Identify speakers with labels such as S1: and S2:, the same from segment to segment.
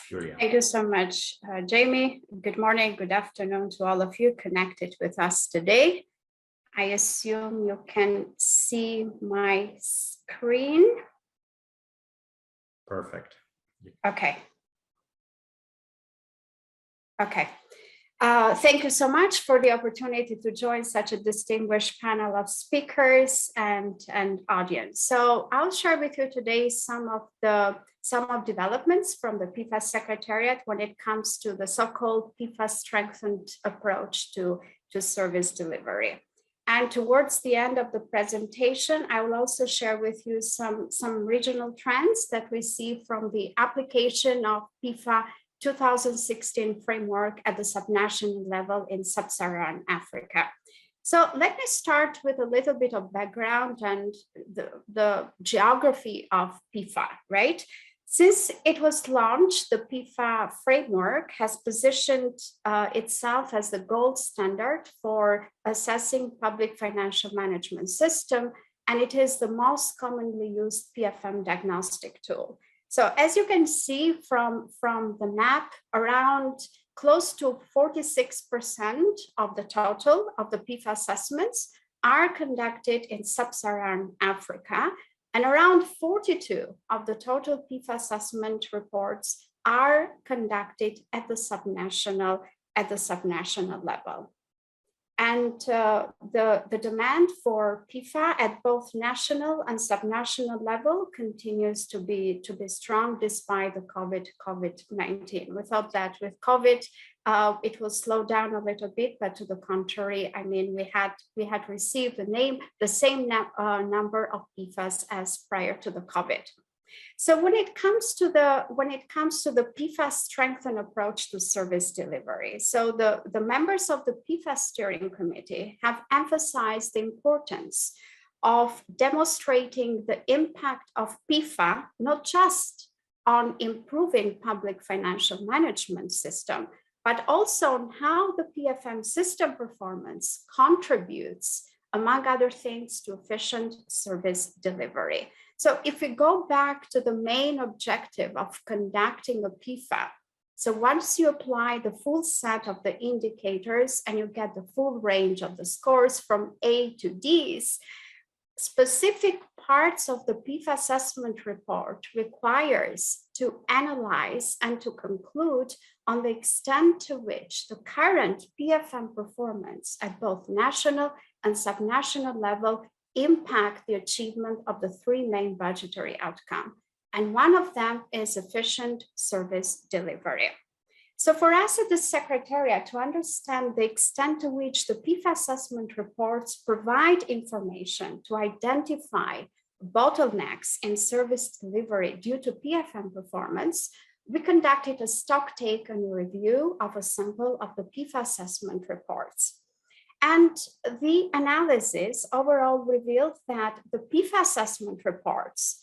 S1: Julia.
S2: Thank you so much, Jamie. Good morning, good afternoon to all of you connected with us today. I assume you can see my screen.
S1: Perfect.
S2: Okay. Okay. Thank you so much for the opportunity to join such a distinguished panel of speakers and audience. So I'll share with you today some of developments from the PEFA Secretariat when it comes to the so-called PEFA strengthened approach to service delivery. And towards the end of the presentation, I will also share with you some regional trends that we see from the application of PEFA 2016 framework at the subnational level in Sub-Saharan Africa. So let me start with a little bit of background and the geography of PEFA, right? Since it was launched, the PEFA framework has positioned itself as the gold standard for assessing public financial management system, and it is the most commonly used PFM diagnostic tool. So as you can see from the map, around close to 46% of the total of the PEFA assessments are conducted in Sub-Saharan Africa, and around 42 of the total PEFA assessment reports are conducted at the subnational level. And the demand for PEFA at both national and subnational level continues to be strong despite the COVID-19. Without that, with COVID, it will slow down a little bit, but to the contrary, I mean, we had received the same number of PEFAs as prior to the COVID. So when it comes to the PEFA strengthened approach to service delivery, so the members of the PEFA steering committee have emphasized the importance of demonstrating the impact of PEFA, not just on improving public financial management system, but also on how the PFM system performance contributes, among other things, to efficient service delivery. So if we go back to the main objective of conducting a PEFA, so once you apply the full set of the indicators and you get the full range of the scores from A to D's, specific parts of the PEFA assessment report requires to analyze and to conclude on the extent to which the current PFM performance at both national and subnational level impact the achievement of the three main budgetary outcomes. And one of them is efficient service delivery. So for us at the Secretariat to understand the extent to which the PEFA assessment reports provide information to identify bottlenecks in service delivery due to PFM performance, we conducted a stock take and review of a sample of the PEFA assessment reports. And the analysis overall revealed that the PEFA assessment reports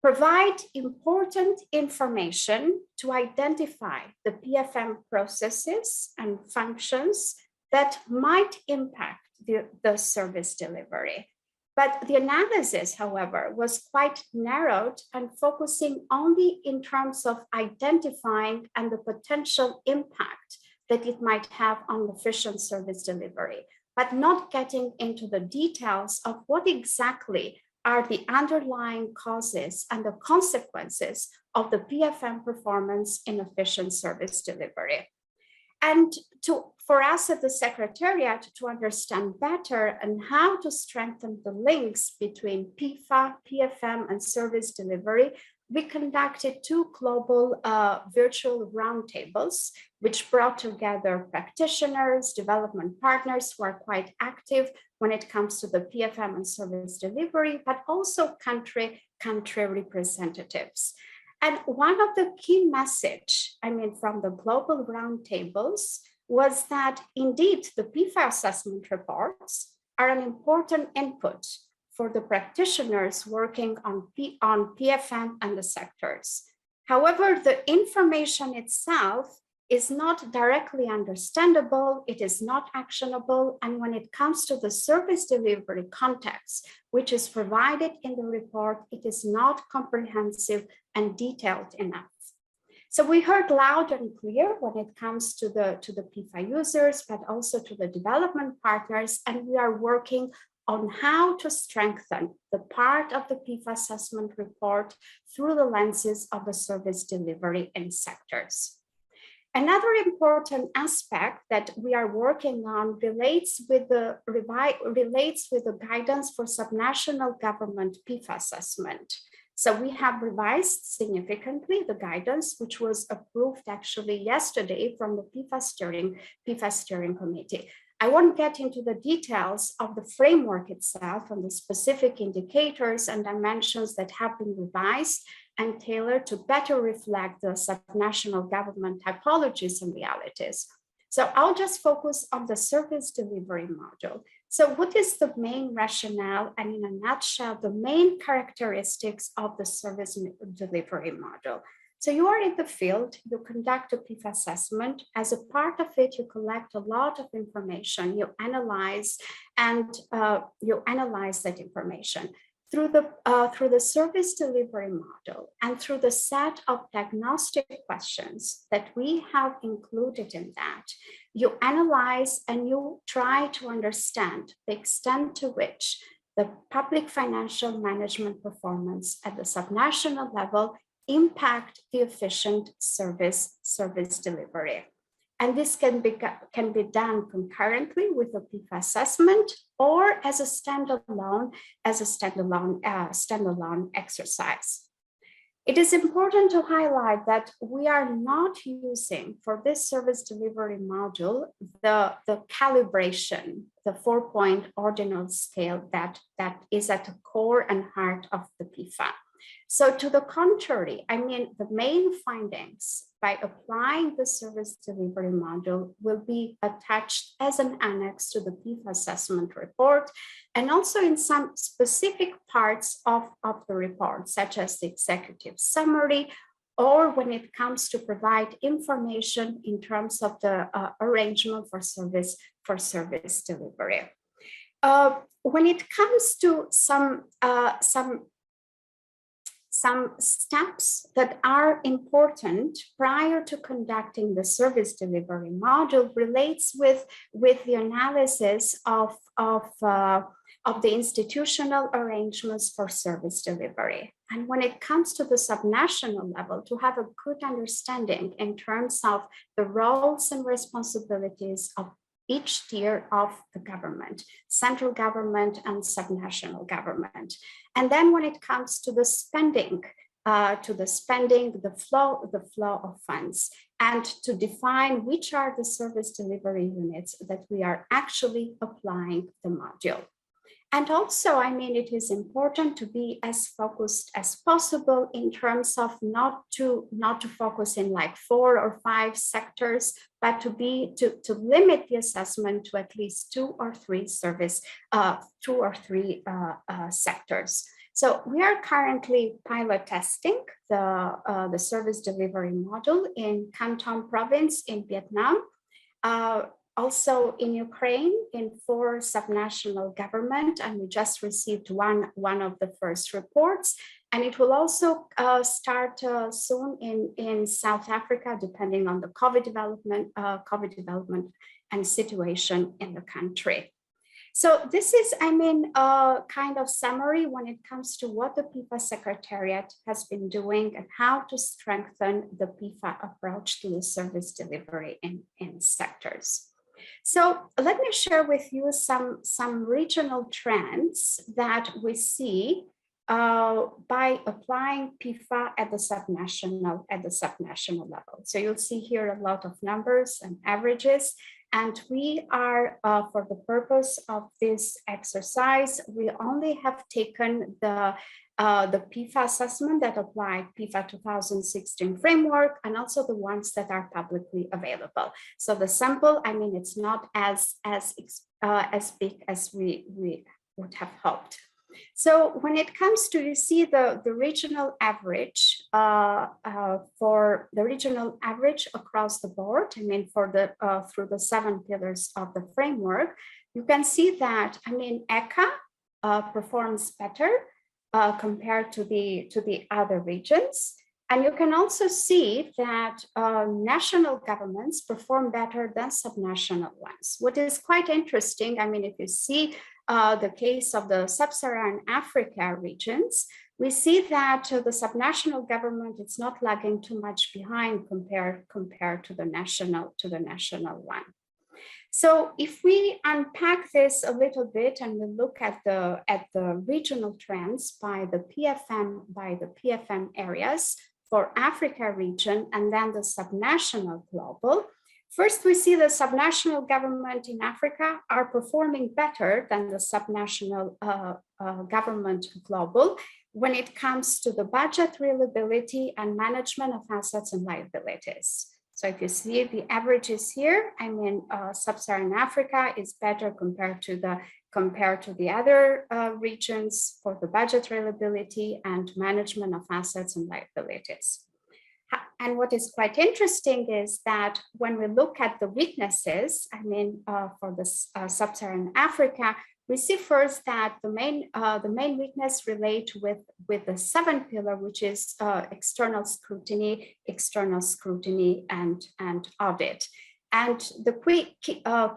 S2: provide important information to identify the PFM processes and functions that might impact the service delivery. But the analysis, however, was quite narrowed and focusing only in terms of identifying and the potential impact that it might have on efficient service delivery, but not getting into the details of what exactly are the underlying causes and the consequences of the PFM performance in efficient service delivery. And for us at the Secretariat to understand better and how to strengthen the links between PEFA, PFM, and service delivery, we conducted two global virtual roundtables, which brought together practitioners, development partners who are quite active when it comes to the PFM and service delivery, but also country representatives. And one of the key messages, from the global roundtables was that indeed the PEFA assessment reports are an important input for the practitioners working on PFM and the sectors. However, the information itself is not directly understandable, it is not actionable, and when it comes to the service delivery context, which is provided in the report, it is not comprehensive and detailed enough. So we heard loud and clear when it comes to the PEFA users, but also to the development partners, and we are working on how to strengthen the part of the PEFA assessment report through the lenses of the service delivery in sectors. Another important aspect that we are working on relates with the guidance for subnational government PEFA assessment. So we have revised significantly the guidance, which was approved actually yesterday from the PEFA steering committee. I won't get into the details of the framework itself and the specific indicators and dimensions that have been revised and tailored to better reflect the subnational government typologies and realities. So I'll just focus on the service delivery module. So what is the main rationale and in a nutshell, the main characteristics of the service delivery module? So you are in the field, you conduct a PEFA assessment. As a part of it, you collect a lot of information, you analyze that information. Through the service delivery model and through the set of diagnostic questions that we have included in that, you analyze and you try to understand the extent to which the public financial management performance at the subnational level impact the efficient service delivery. And this can be done concurrently with a PEFA assessment or as a standalone exercise. It is important to highlight that we are not using for this service delivery module the calibration, the 4-point ordinal scale that is at the core and heart of the PEFA. So to the contrary, I mean, the main findings by applying the service delivery module will be attached as an annex to the PEFA assessment report, and also in some specific parts of the report, such as the executive summary, or when it comes to provide information in terms of the arrangement for service delivery. When it comes to some steps that are important prior to conducting the service delivery module relates with the analysis of the institutional arrangements for service delivery. And when it comes to the subnational level, to have a good understanding in terms of the roles and responsibilities of each tier of the government, central government and subnational government. And then when it comes to the spending, the flow of funds, and to define which are the service delivery units that we are actually applying the module. And also, I mean, it is important to be as focused as possible in terms of not to focus in like 4 or 5 sectors, but to limit the assessment to at least 2 or 3 sectors. So we are currently pilot testing the service delivery model in Canton province in Vietnam. Also in Ukraine, in 4 subnational government, and we just received one of the first reports. And it will also start soon in South Africa, depending on the COVID development and situation in the country. So this is, I mean, a kind of summary when it comes to what the PEFA Secretariat has been doing and how to strengthen the PEFA approach to the service delivery in sectors. So let me share with you some regional trends that we see by applying PEFA at the subnational level. So you'll see here a lot of numbers and averages, and we are, for the purpose of this exercise, we only have taken the PEFA assessment that applied PEFA 2016 framework, and also the ones that are publicly available. So the sample, I mean, it's not as big as we would have hoped. So when it comes to, you see the regional average for the regional average across the board, I mean, for the through the 7 pillars of the framework, you can see that, I mean, ECA performs better compared to the other regions. And you can also see that national governments perform better than subnational ones. What is quite interesting, I mean, if you see the case of the Sub-Saharan Africa regions, we see that the subnational government is not lagging too much behind compared to the national one. So if we unpack this a little bit and we look at the regional trends by the PFM areas for Africa region and then the subnational global, first we see the subnational government in Africa are performing better than the subnational government global when it comes to the budget reliability and management of assets and liabilities. So if you see the averages here, I mean, Sub-Saharan Africa is better compared to the other regions for the budget reliability and management of assets and liabilities. And what is quite interesting is that when we look at the weaknesses, I mean, for the Sub-Saharan Africa, we see first that the main weakness relate with the seventh pillar, which is external scrutiny, and audit. And the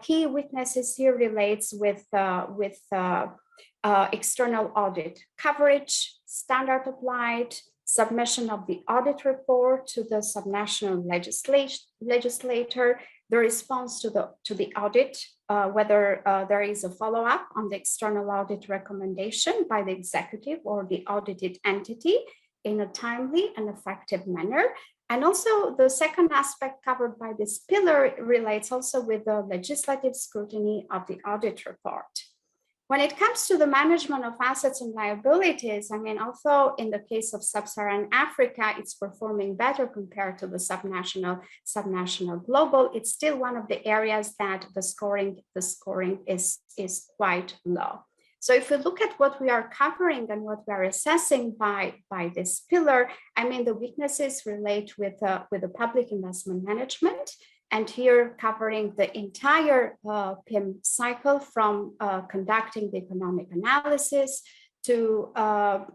S2: key weaknesses here relates with external audit coverage, standard applied, submission of the audit report to the subnational legislator, the response to the audit, whether there is a follow-up on the external audit recommendation by the executive or the audited entity in a timely and effective manner. And also the second aspect covered by this pillar relates also with the legislative scrutiny of the audit report. When it comes to the management of assets and liabilities, I mean, although in the case of Sub-Saharan Africa, it's performing better compared to the subnational global, it's still one of the areas that the scoring is quite low. So if we look at what we are covering and what we are assessing by this pillar, I mean, the weaknesses relate with the public investment management, and here covering the entire PIM cycle from conducting the economic analysis to the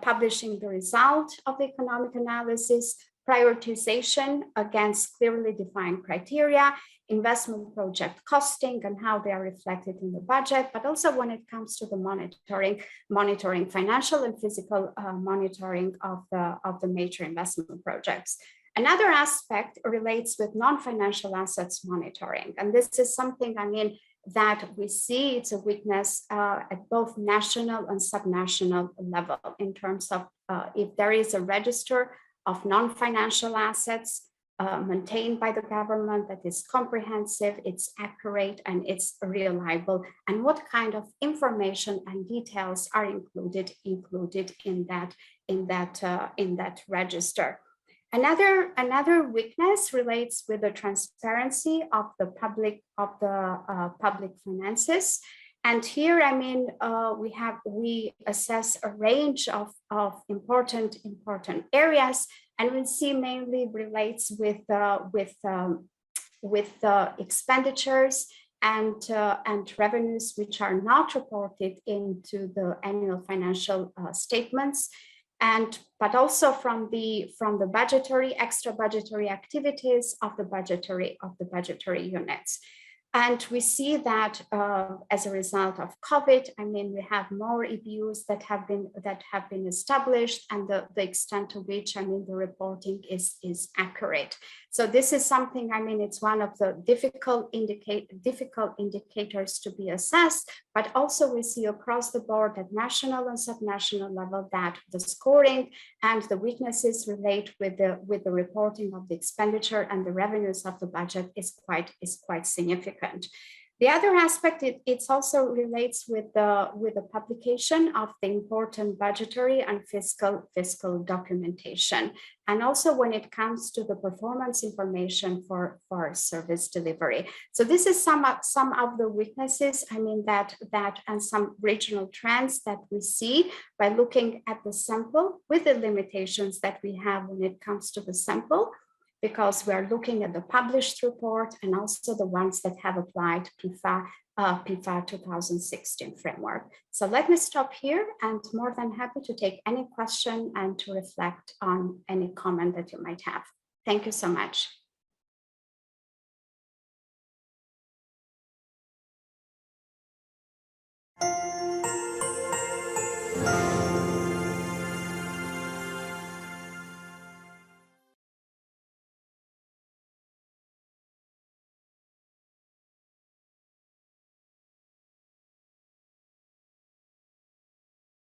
S2: publishing the result of the economic analysis, prioritization against clearly defined criteria, investment project costing and how they are reflected in the budget, but also when it comes to the monitoring financial and physical monitoring of the major investment projects. Another aspect relates with non-financial assets monitoring. And this is something, I mean, that we see it's a weakness at both national and subnational level in terms of if there is a register of non-financial assets maintained by the government that is comprehensive, it's accurate, and it's reliable, and what kind of information and details are included in that register. Another weakness relates with the transparency of the public finances. And here, I mean, we assess a range of important areas, and we see mainly relates with expenditures and revenues which are not reported into the annual financial statements, but also from the extra budgetary activities of the budgetary units. And we see that as a result of COVID, I mean, we have more EBUs that have been established, and the extent to which, I mean, the reporting is accurate. So this is something, I mean, it's one of the difficult indicators to be assessed, but also we see across the board at national and subnational level that the scoring and the weaknesses relate with the reporting of the expenditure and the revenues of the budget is quite significant. The other aspect, it also relates with the publication of the important budgetary and fiscal documentation, and also when it comes to the performance information for service delivery. So this is some of the weaknesses, I mean, that and some regional trends that we see by looking at the sample with the limitations that we have when it comes to the sample. because we are looking at the published report and also the ones that have applied PEFA 2016 framework. So let me stop here, and more than happy to take any question and to reflect on any comment that you might have. Thank you so much.